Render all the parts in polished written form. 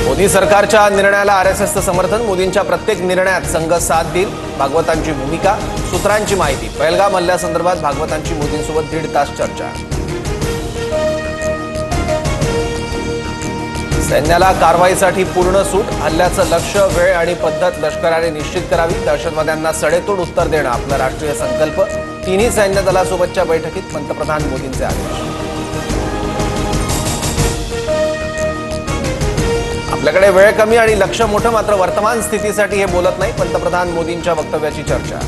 मोदी सरकारच्या निर्णयाला आरएसएसचं समर्थन। मोदींच्या प्रत्येक निर्णयात संघ साथ देईल। भागवतांची भूमिका, सूत्रांची माहिती। पहलगाम हल्ल्यासंदर्भात भागवतांची मोदींसोबत 1.5 तास चर्चा। सैन्याला कारवाईसाठी पूर्ण सूट। हल्ल्याचं लक्ष्य, वेळ आणि पद्धत लष्कराने निश्चित करावी। दहशतवाद्यांना सडेतोड उत्तर देणं आपला राष्ट्रीय संकल्प। तिन्ही सैन्य दलासोबतच्या बैठकीत पंतप्रधान मोदींचे आदेश। आपल्याकडे वेळ कमी आणि लक्ष्य मोठं, मात्र वर्तमान स्थितीसाठी हे बोलत नाही। पंतप्रधान मोदींच्या वक्तव्याची चर्चा।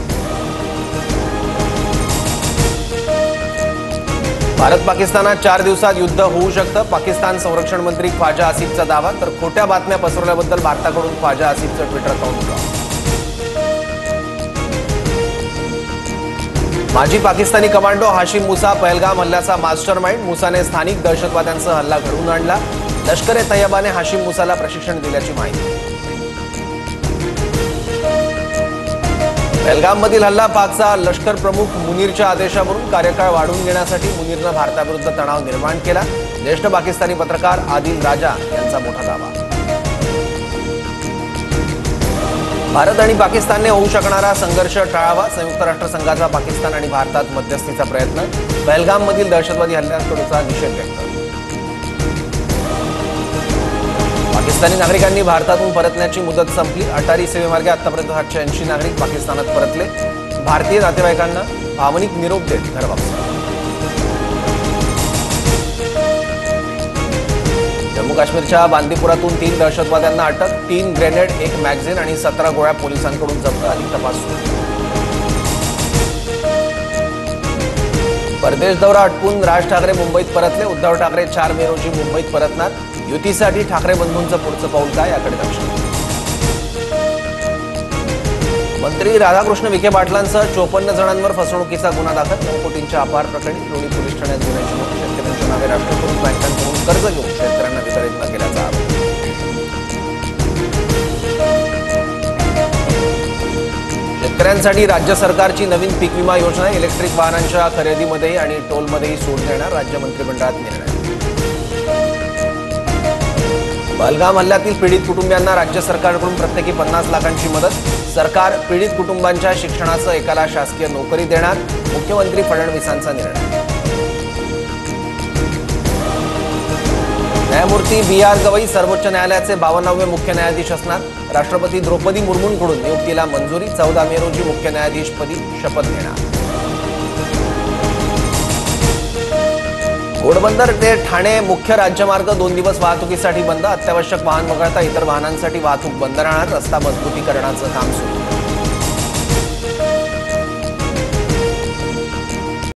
भारत पाकिस्तानात 4 दिवसात युद्ध होऊ शकतं। पाकिस्तान संरक्षण मंत्री ख्वाजा आसिफचा दावा, तर खोट्या बातम्या पसरवल्याबद्दल भारताकडून ख्वाजा आसिफचं ट्विटर अकाउंट ब्लॉक। माजी पाकिस्तानी कमांडो हाशिम मुसा पहलगाम हल्ल्याचा मास्टरमाइंड। मुसाने स्थानिक दहशतवाद्यांचा हल्ला घडवून आणला। लष्कर-ए-तैयबाने हाशिम मुसाला प्रशिक्षण दिल्याची माहिती। पहलगाममधील हल्ला पाकचा लष्कर प्रमुख मुनीरच्या आदेशावरून। कार्यकाळ वाढवून घेण्यासाठी मुनीरनं भारताविरुद्ध तणाव निर्माण केला। ज्येष्ठ पाकिस्तानी पत्रकार आदिल राजा यांचा मोठा दावा। भारत आणि पाकिस्तानने होऊ शकणारा संघर्ष टाळावा। संयुक्त राष्ट्रसंघाचा पाकिस्तान आणि भारतात मध्यस्थीचा प्रयत्न। पहलगाममधील दहशतवादी हल्ल्याकडचा निषेध व्यक्त। पाकिस्तानी नागरिकांनी भारतातून परतण्याची मुदत संपली। अटारी सेवेमार्गे आतापर्यंत 780 नागरिक पाकिस्तानात परतले। भारतीय नातेवाईकांना भावनिक निरोप देत घरवापस। जम्मू काश्मीरच्या बांदीपुरातून 3 दहशतवाद्यांना अटक। 3 ग्रेनेड, 1 मॅगझिन आणि 17 गोळ्या पोलिसांकडून जप्त। अधिक तपास सुरू। परदेश दौरा आटपून राज ठाकरे मुंबईत परतले। उद्धव ठाकरे 4 मे रोजी मुंबईत परतणार। युतीसाठी ठाकरे बंधूंचं पुढचं पाऊल काय, याकडे लक्ष। मंत्री राधाकृष्ण विखे पाटलांसह 54 जणांवर फसवणुकीचा गुन्हा दाखल। 9 कोटींच्या अपार प्रकरणी लोणी पोलीस ठाण्यात गुन्ह्याची नोंद। शेतकऱ्यांच्या नावे राष्ट्रीयकृत बँकांकडून कर्ज घेऊन शेतकऱ्यांना वितरित न केल्याचा आरोप। शेतकऱ्यांसाठी राज्य सरकारची नवीन पीक विमा योजना। इलेक्ट्रिक वाहनांच्या खरेदीमध्ये आणि टोलमध्येही सूट देणार। राज्य मंत्रिमंडळात निर्णय। पहलगाम हल्ल्यातील पीडित कुटुंबियांना राज्य सरकारकडून प्रत्येकी 50 लाखांची मदत। सरकार पीडित कुटुंबांच्या शिक्षणाचं एकाला शासकीय नोकरी देणार। मुख्यमंत्री फडणवीसांचा निर्णय। न्यायमूर्ती बी.आर. गवई सर्वोच्च न्यायालयाचे 52वे मुख्य न्यायाधीश असणार। राष्ट्रपती द्रौपदी मुर्मूंकडून नियुक्तीला मंजुरी। 14 मे रोजी मुख्य न्यायाधीशपदी शपथ घेणार। घोडबंदर ते ठाणे मुख्य राज्यमार्ग 2 दिवस वाहतुकीसाठी बंद। अत्यावश्यक वाहन वगळता इतर वाहनांसाठी वाहतूक बंद राहणार। रस्ता मजबूतीकरणाचं काम सुरू।